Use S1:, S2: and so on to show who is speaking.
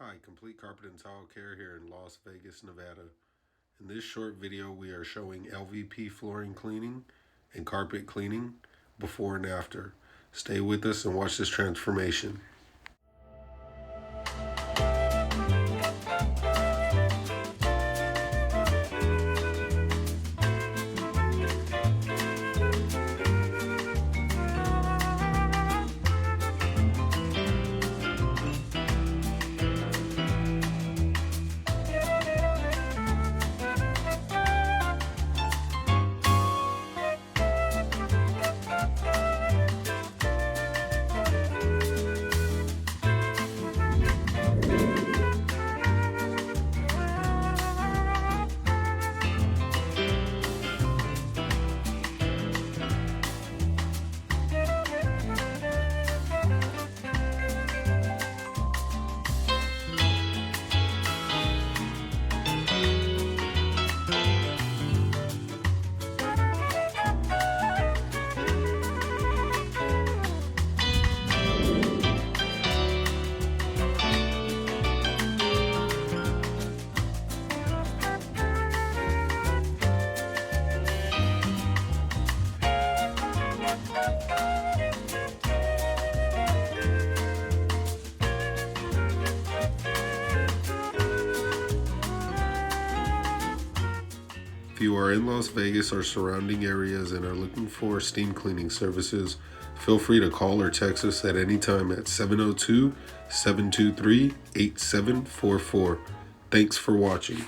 S1: Hi, Complete Carpet and Tile Care here in Las Vegas, Nevada. In this short video, we are showing LVP flooring cleaning and carpet cleaning before and after. Stay with us and watch this transformation. If you are in Las Vegas or surrounding areas and are looking for steam cleaning services, feel free to call or text us at any time at 702-723-8744. Thanks for watching.